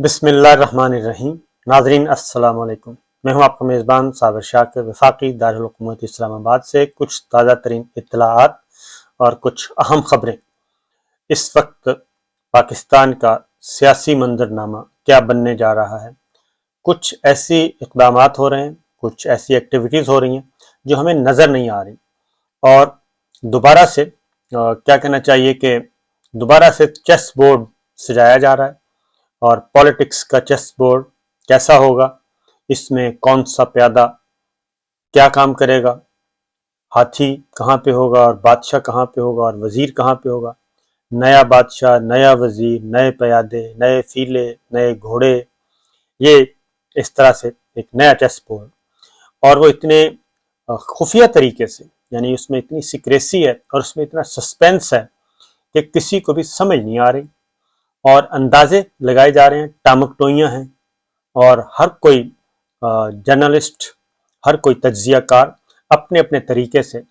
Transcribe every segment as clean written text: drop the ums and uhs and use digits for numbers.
بسم اللہ الرحمن الرحیم۔ ناظرین السلام علیکم، میں ہوں آپ کا میزبان صابر شاکر وفاقی دارالحکومت اسلام آباد سے کچھ تازہ ترین اطلاعات اور کچھ اہم خبریں۔ اس وقت پاکستان کا سیاسی منظرنامہ کیا بننے جا رہا ہے، کچھ ایسی اقدامات ہو رہے ہیں، کچھ ایسی ایکٹیویٹیز ہو رہی ہیں جو ہمیں نظر نہیں آ رہی، اور دوبارہ سے کیا کہنا چاہیے کہ دوبارہ سے چیس بورڈ سجایا جا رہا ہے، اور پولیٹکس کا چیس بورڈ کیسا ہوگا، اس میں کون سا پیادہ کیا کام کرے گا، ہاتھی کہاں پہ ہوگا اور بادشاہ کہاں پہ ہوگا اور وزیر کہاں پہ ہوگا، نیا بادشاہ، نیا وزیر، نئے پیادے، نئے فیلے، نئے گھوڑے، یہ اس طرح سے ایک نیا چیس بورڈ، اور وہ اتنے خفیہ طریقے سے، یعنی اس میں اتنی سیکریسی ہے اور اس میں اتنا سسپینس ہے کہ کسی کو بھی سمجھ نہیں آ رہی، اور اندازے لگائے جا رہے ہیں، ٹامک ٹوئیاں ہیں، اور ہر کوئی جرنلسٹ، ہر کوئی تجزیہ کار اپنے اپنے طریقے سے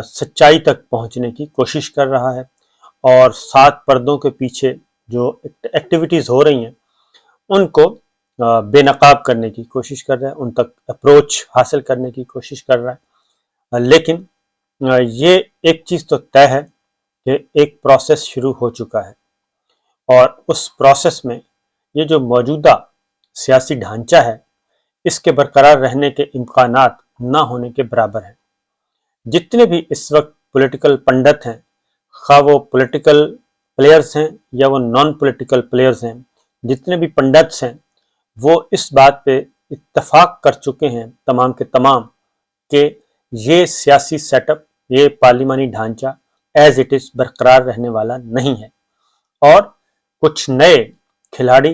سچائی تک پہنچنے کی کوشش کر رہا ہے، اور سات پردوں کے پیچھے جو ایکٹیویٹیز ہو رہی ہیں ان کو بے نقاب کرنے کی کوشش کر رہا ہے، ان تک اپروچ حاصل کرنے کی کوشش کر رہا ہے، لیکن یہ ایک چیز تو طے ہے کہ ایک پروسیس شروع ہو چکا ہے، اور اس پروسیس میں یہ جو موجودہ سیاسی ڈھانچہ ہے اس کے برقرار رہنے کے امکانات نہ ہونے کے برابر ہیں۔ جتنے بھی اس وقت پولیٹیکل پنڈت ہیں، خواہ وہ پولیٹیکل پلیئرز ہیں یا وہ نان پولیٹیکل پلیئرز ہیں، جتنے بھی پنڈتس ہیں وہ اس بات پہ اتفاق کر چکے ہیں تمام کے تمام کہ یہ سیاسی سیٹ اپ، یہ پارلیمانی ڈھانچہ ایز اٹ از برقرار رہنے والا نہیں ہے، اور کچھ نئے کھلاڑی،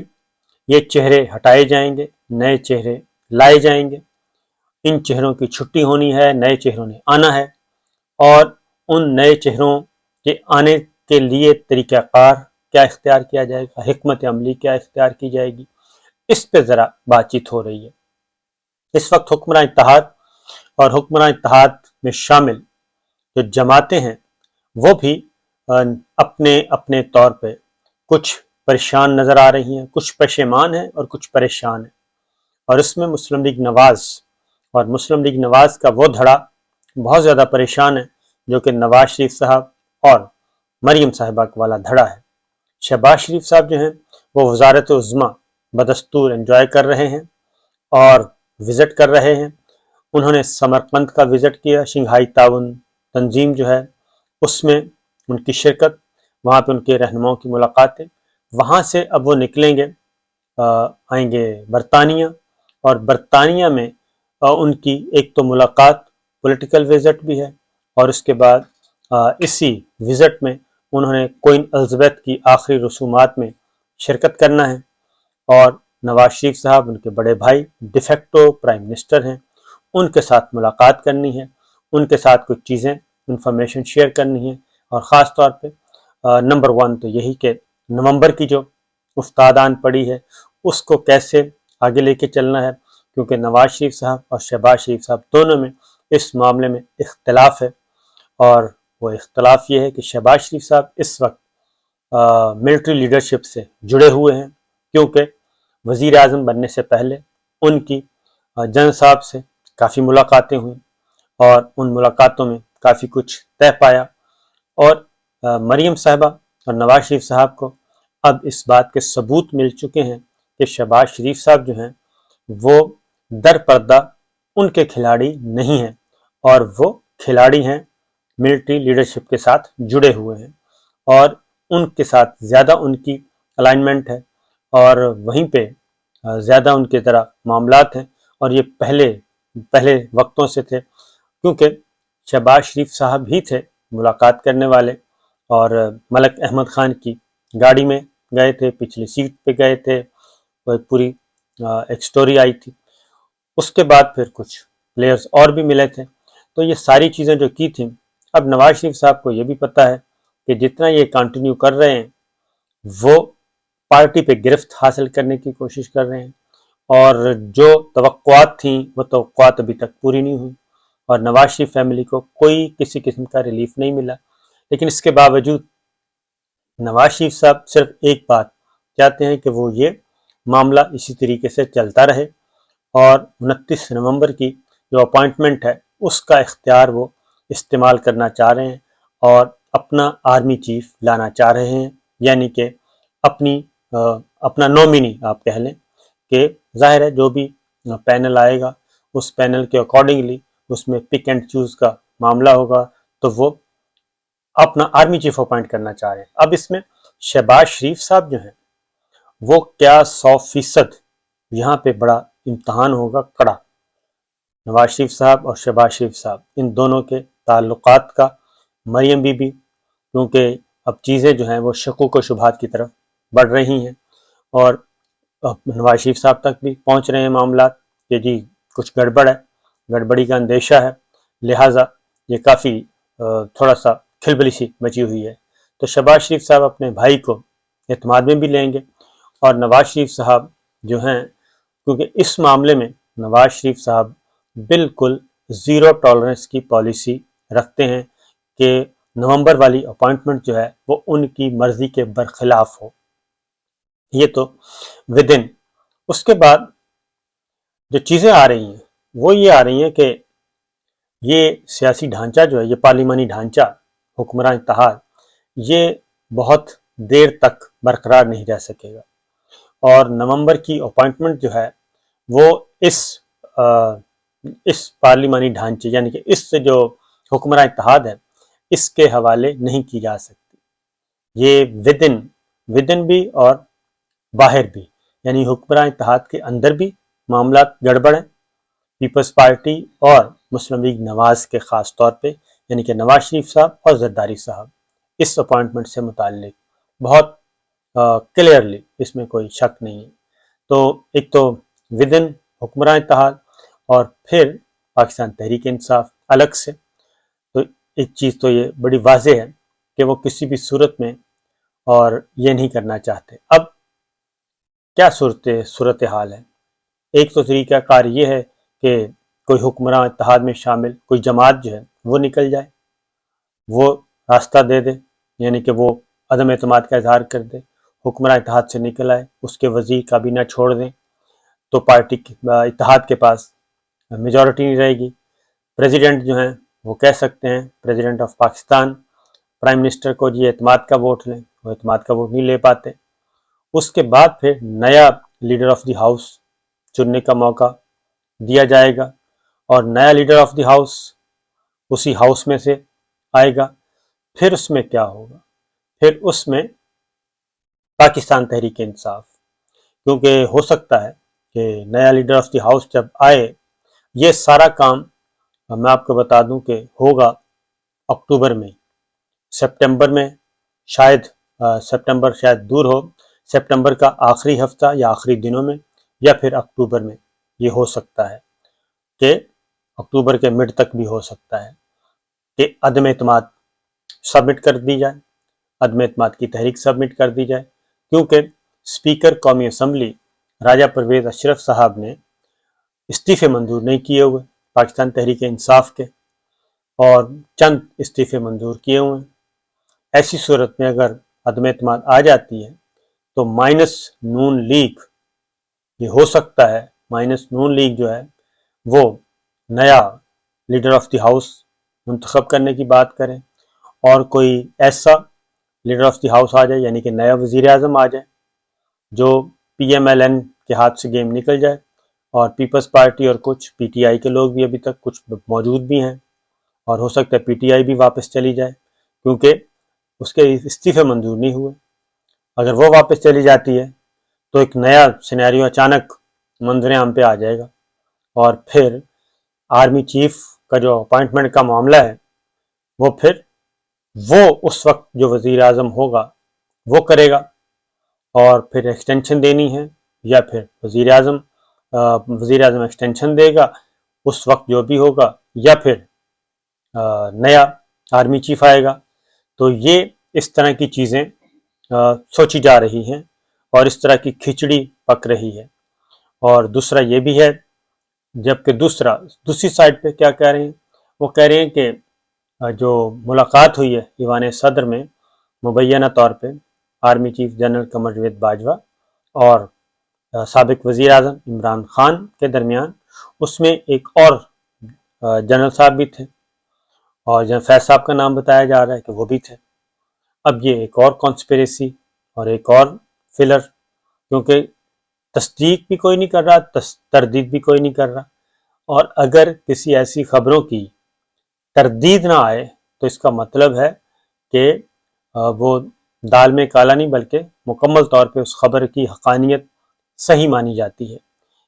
یہ چہرے ہٹائے جائیں گے، نئے چہرے لائے جائیں گے، ان چہروں کی چھٹی ہونی ہے، نئے چہروں نے آنا ہے، اور ان نئے چہروں کے آنے کے لیے طریقہ کار کیا اختیار کیا جائے گا، حکمت عملی کیا اختیار کی جائے گی، اس پہ ذرا بات چیت ہو رہی ہے۔ اس وقت حکمراں اتحاد اور حکمراں اتحاد میں شامل جو جماعتیں ہیں وہ بھی اپنے اپنے طور پہ کچھ پریشان نظر آ رہی ہیں، کچھ پشیمان ہیں اور کچھ پریشان ہیں، اور اس میں مسلم لیگ نواز اور مسلم لیگ نواز کا وہ دھڑا بہت زیادہ پریشان ہے جو کہ نواز شریف صاحب اور مریم صاحبہ والا دھڑا ہے۔ شہباز شریف صاحب جو ہیں وہ وزارت عظمیٰ بدستور انجوائے کر رہے ہیں اور وزٹ کر رہے ہیں، انہوں نے سمرقند کا وزٹ کیا، شنگھائی تعاون تنظیم جو ہے اس میں ان کی شرکت، وہاں پہ ان کے رہنماؤں کی ملاقاتیں، وہاں سے اب وہ نکلیں گے، آئیں گے برطانیہ، اور برطانیہ میں ان کی ایک تو ملاقات پولیٹیکل وزٹ بھی ہے، اور اس کے بعد اسی وزٹ میں انہوں نے کوئن الزبیتھ کی آخری رسومات میں شرکت کرنا ہے، اور نواز شریف صاحب ان کے بڑے بھائی ڈیفیکٹو پرائم منسٹر ہیں، ان کے ساتھ ملاقات کرنی ہے، ان کے ساتھ کچھ چیزیں انفارمیشن شیئر کرنی ہے، اور خاص طور پہ نمبر 1 تو یہی کہ نومبر کی جو افتادان پڑی ہے اس کو کیسے آگے لے کے چلنا ہے، کیونکہ نواز شریف صاحب اور شہباز شریف صاحب دونوں میں اس معاملے میں اختلاف ہے، اور وہ اختلاف یہ ہے کہ شہباز شریف صاحب اس وقت ملٹری لیڈرشپ سے جڑے ہوئے ہیں، کیونکہ وزیر اعظم بننے سے پہلے ان کی جنرل صاحب سے کافی ملاقاتیں ہوئیں، اور ان ملاقاتوں میں کافی کچھ طے پایا، اور مریم صاحبہ اور نواز شریف صاحب کو اب اس بات کے ثبوت مل چکے ہیں کہ شہباز شریف صاحب جو ہیں وہ در پردہ ان کے کھلاڑی نہیں ہیں، اور وہ کھلاڑی ہیں ملٹری لیڈرشپ کے ساتھ جڑے ہوئے ہیں، اور ان کے ساتھ زیادہ ان کی الائنمنٹ ہے، اور وہیں پہ زیادہ ان کے طرح معاملات ہیں، اور یہ پہلے وقتوں سے تھے، کیونکہ شہباز شریف صاحب ہی تھے ملاقات کرنے والے، اور ملک احمد خان کی گاڑی میں گئے تھے، پچھلی سیٹ پہ گئے تھے، وہ پوری ایک سٹوری آئی تھی، اس کے بعد پھر کچھ پلیئرز اور بھی ملے تھے، تو یہ ساری چیزیں جو کی تھیں، اب نواز شریف صاحب کو یہ بھی پتہ ہے کہ جتنا یہ کنٹینیو کر رہے ہیں وہ پارٹی پہ گرفت حاصل کرنے کی کوشش کر رہے ہیں، اور جو توقعات تھیں وہ توقعات ابھی تک پوری نہیں ہوئی، اور نواز شریف فیملی کو کوئی کسی قسم کا ریلیف نہیں ملا، لیکن اس کے باوجود نواز شریف صاحب صرف ایک بات چاہتے ہیں کہ وہ یہ معاملہ اسی طریقے سے چلتا رہے، اور 29 نومبر کی جو اپوائنٹمنٹ ہے اس کا اختیار وہ استعمال کرنا چاہ رہے ہیں اور اپنا آرمی چیف لانا چاہ رہے ہیں، یعنی کہ اپنا نومینی آپ کہہ لیں، کہ ظاہر ہے جو بھی پینل آئے گا اس پینل کے اکارڈنگلی اس میں پک اینڈ چوز کا معاملہ ہوگا، تو وہ اپنا آرمی چیف اپوائنٹ کرنا چاہ رہے ہیں۔ اب اس میں شہباز شریف صاحب جو ہیں وہ کیا 100% یہاں پہ بڑا امتحان ہوگا کڑا۔ نواز شریف صاحب اور شہباز شریف صاحب ان دونوں کے تعلقات کا مریم بی بی، کیونکہ اب چیزیں جو ہیں وہ شکوک و شبہات کی طرف بڑھ رہی ہیں، اور نواز شریف صاحب تک بھی پہنچ رہے ہیں معاملات کہ جی کچھ گڑبڑ ہے، گڑبڑی کا اندیشہ ہے، لہٰذا یہ کافی تھوڑا سا کھلبلی سی مچی ہوئی ہے۔ تو شہباز شریف صاحب اپنے بھائی کو اعتماد میں بھی لیں گے، اور نواز شریف صاحب جو ہیں، کیونکہ اس معاملے میں نواز شریف صاحب بالکل زیرو ٹالرنس کی پالیسی رکھتے ہیں کہ نومبر والی اپوائنٹمنٹ جو ہے وہ ان کی مرضی کے برخلاف ہو۔ یہ تو ودن اس کے بعد جو چیزیں آ رہی ہیں وہ یہ آ رہی ہیں کہ یہ سیاسی ڈھانچہ جو ہے، یہ پارلیمانی ڈھانچہ حکمراں اتحاد، یہ بہت دیر تک برقرار نہیں رہ سکے گا، اور نومبر کی اپوائنٹمنٹ جو ہے وہ اس پارلیمانی ڈھانچے یعنی کہ اس سے جو حکمراں اتحاد ہے اس کے حوالے نہیں کی جا سکتی۔ یہ ودن بھی اور باہر بھی، یعنی حکمراں اتحاد کے اندر بھی معاملات گڑبڑ ہیں، پیپلز پارٹی اور مسلم لیگ نواز کے خاص طور پہ، یعنی کہ نواز شریف صاحب اور زرداری صاحب اس اپوائنٹمنٹ سے متعلق بہت کلیئرلی، اس میں کوئی شک نہیں ہے۔ تو ایک تو ودن حکمراں اتحاد، اور پھر پاکستان تحریک انصاف الگ سے، تو ایک چیز تو یہ بڑی واضح ہے کہ وہ کسی بھی صورت میں اور یہ نہیں کرنا چاہتے۔ اب کیا صورتحال ہے؟ ایک تو طریقہ کار یہ ہے کہ کوئی حکمراں اتحاد میں شامل کوئی جماعت جو ہے وہ نکل جائے، وہ راستہ دے دے، یعنی کہ وہ عدم اعتماد کا اظہار کر دے، حکمراں اتحاد سے نکل آئے، اس کے وزیر کابینہ چھوڑ دیں، تو پارٹی اتحاد کے پاس میجورٹی نہیں رہے گی۔ پریزیڈنٹ جو ہیں وہ کہہ سکتے ہیں، president of Pakistan prime minister کو جی اعتماد کا ووٹ لیں، وہ اعتماد کا ووٹ نہیں لے پاتے۔ اس کے بعد پھر نیا لیڈر آف دی ہاؤس چننے کا موقع دیا جائے گا، اور نیا لیڈر آف دی ہاؤس اسی ہاؤس میں سے آئے گا۔ پھر اس میں کیا ہوگا؟ پھر اس میں پاکستان تحریک انصاف، کیونکہ ہو سکتا ہے کہ نیا لیڈر آف دی ہاؤس جب آئے، یہ سارا کام میں آپ کو بتا دوں کہ ہوگا اکتوبر میں، سپٹمبر میں شاید، سپٹمبر شاید دور ہو، سپٹمبر کا آخری ہفتہ یا آخری دنوں میں، یا پھر اکتوبر میں یہ ہو سکتا ہے، کہ اکتوبر کے مڈ تک بھی ہو سکتا ہے کہ عدم اعتماد سبمٹ کر دی جائے، عدم اعتماد کی تحریک سبمٹ کر دی جائے، کیونکہ اسپیکر قومی اسمبلی راجہ پرویز اشرف صاحب نے استعفے منظور نہیں کیے ہوئے پاکستان تحریک انصاف کے، اور چند استعفے منظور کیے ہوئے ہیں۔ ایسی صورت میں اگر عدم اعتماد آ جاتی ہے تو مائنس نون لیگ، یہ ہو سکتا ہے مائنس نون لیگ جو ہے وہ نیا لیڈر آف دی ہاؤس منتخب کرنے کی بات کریں، اور کوئی ایسا لیڈر آف دی ہاؤس آ جائے، یعنی کہ نیا وزیر اعظم آ جائے جو پی ایم ایل این کے ہاتھ سے گیم نکل جائے، اور پیپلز پارٹی اور کچھ پی ٹی آئی کے لوگ بھی ابھی تک کچھ موجود بھی ہیں، اور ہو سکتا ہے پی ٹی آئی بھی واپس چلی جائے، کیونکہ اس کے استعفے منظور نہیں ہوئے۔ اگر وہ واپس چلی جاتی ہے تو ایک نیا سینیریو اچانک منظر عام پہ آ جائے گا، اور پھر آرمی چیف کا جو اپوائنٹمنٹ کا معاملہ ہے وہ پھر اس وقت جو وزیر اعظم ہوگا وہ کرے گا، اور پھر ایکسٹینشن دینی ہے، یا پھر وزیر اعظم ایکسٹینشن دے گا اس وقت جو بھی ہوگا، یا پھر نیا آرمی چیف آئے گا۔ تو یہ اس طرح کی چیزیں سوچی جا رہی ہیں، اور اس طرح کی کھچڑی پک رہی ہے۔ اور دوسرا یہ بھی ہے، جبکہ دوسری سائڈ پہ کیا کہہ رہے ہیں، وہ کہہ رہے ہیں کہ جو ملاقات ہوئی ہے ایوان صدر میں مبینہ طور پہ army chief general Qamar Javed Bajwa اور سابق وزیر اعظم عمران خان کے درمیان، اس میں ایک اور جنرل صاحب بھی تھے، اور جنرل فیض صاحب کا نام بتایا جا رہا ہے کہ وہ بھی تھے۔ اب یہ ایک اور کانسپریسی اور ایک اور فلر، کیونکہ تصدیق بھی کوئی نہیں کر رہا، تردید بھی کوئی نہیں کر رہا، اور اگر کسی ایسی خبروں کی تردید نہ آئے تو اس کا مطلب ہے کہ وہ دال میں کالا نہیں، بلکہ مکمل طور پہ اس خبر کی حقانیت صحیح مانی جاتی ہے،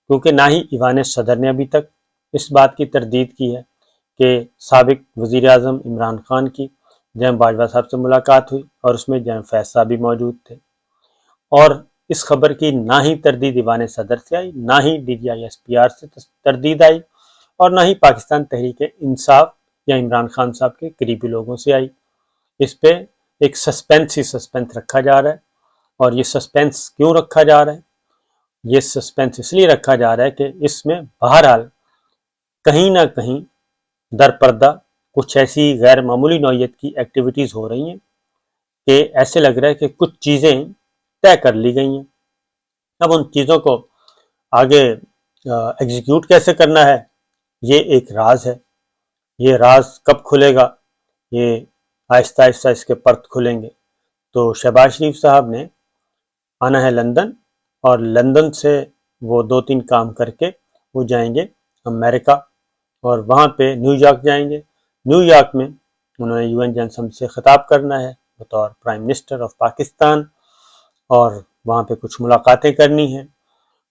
کیونکہ نہ ہی ایوان صدر نے ابھی تک اس بات کی تردید کی ہے کہ سابق وزیر اعظم عمران خان کی جنرل باجوہ صاحب سے ملاقات ہوئی، اور اس میں جنرل فیض صاحب بھی موجود تھے، اور اس خبر کی نہ ہی تردید ایوان صدر سے آئی، نہ ہی DGI-SPR سے تردید آئی، اور نہ ہی پاکستان تحریک انصاف یا عمران خان صاحب کے قریبی لوگوں سے آئی۔ اس پہ ایک سسپینس رکھا جا رہا ہے، اور یہ سسپینس کیوں رکھا جا رہا ہے؟ یہ سسپینس اس لیے رکھا جا رہا ہے کہ اس میں بہرحال کہیں نہ کہیں در پردہ کچھ ایسی غیر معمولی نوعیت کی ایکٹیویٹیز ہو رہی ہیں کہ ایسے لگ رہا ہے کہ کچھ چیزیں طے کر لی گئی ہیں۔ اب ان چیزوں کو آگے ایگزیکیوٹ کیسے کرنا ہے، یہ ایک راز ہے۔ یہ راز کب کھلے گا؟ یہ آہستہ آہستہ اس کے پرت کھلیں گے۔ تو شہباز شریف صاحب نے آنا ہے لندن، اور لندن سے وہ 2-3 کام کر کے وہ جائیں گے امریکہ، اور وہاں پہ نیو یارک جائیں گے۔ نیو یارک میں انہوں نے UN جنرل اسمبلی سے خطاب کرنا ہے بطور پرائم منسٹر آف پاکستان، اور وہاں پہ کچھ ملاقاتیں کرنی ہیں،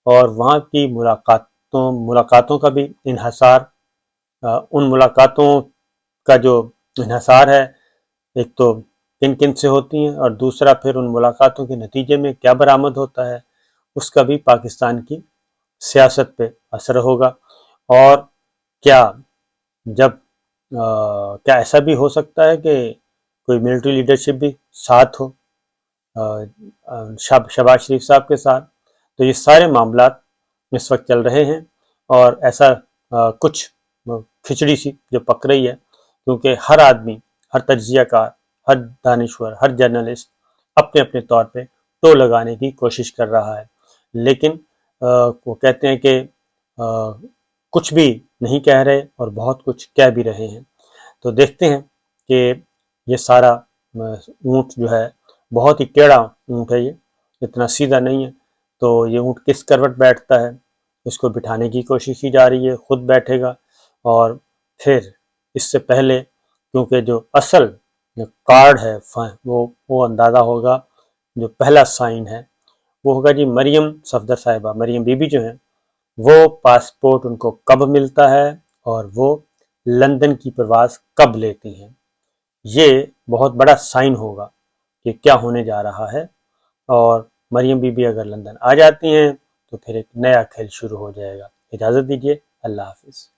اور وہاں کی ملاقاتوں کا بھی انحصار، ان ملاقاتوں کا جو انحصار ہے، ایک تو کن سے ہوتی ہیں، اور دوسرا پھر ان ملاقاتوں کے نتیجے میں کیا برآمد ہوتا ہے، اس کا بھی پاکستان کی سیاست پہ اثر ہوگا۔ اور کیا ایسا بھی ہو سکتا ہے کہ کوئی ملٹری لیڈرشپ بھی ساتھ ہو شہباز شریف صاحب کے ساتھ؟ تو یہ سارے معاملات اس وقت چل رہے ہیں، اور ایسا کچھ کھچڑی سی جو پک رہی ہے، کیونکہ ہر آدمی، ہر تجزیہ کار، ہر دانشور، ہر جرنلسٹ اپنے اپنے طور پہ ٹو لگانے کی کوشش کر رہا ہے، لیکن وہ کہتے ہیں کہ کچھ بھی نہیں کہہ رہے اور بہت کچھ کہہ بھی رہے ہیں۔ تو دیکھتے ہیں کہ یہ سارا اونٹ جو ہے بہت ہی ٹیڑھا اونٹ ہے، یہ اتنا سیدھا نہیں ہے، تو یہ اونٹ کس کروٹ بیٹھتا ہے، اس کو بٹھانے کی کوشش کی جا رہی ہے، خود بیٹھے گا، اور پھر اس سے پہلے کیونکہ جو اصل کارڈ ہے وہ اندازہ ہوگا، جو پہلا سائن ہے وہ ہوگا جی مریم صفدر صاحبہ، مریم بی بی جو ہیں، وہ پاسپورٹ ان کو کب ملتا ہے اور وہ لندن کی پرواز کب لیتی ہیں۔ یہ بہت بڑا سائن ہوگا کہ کیا ہونے جا رہا ہے، اور مریم بی بی اگر لندن آ جاتی ہیں تو پھر ایک نیا کھیل شروع ہو جائے گا۔ اجازت دیجیے، اللہ حافظ۔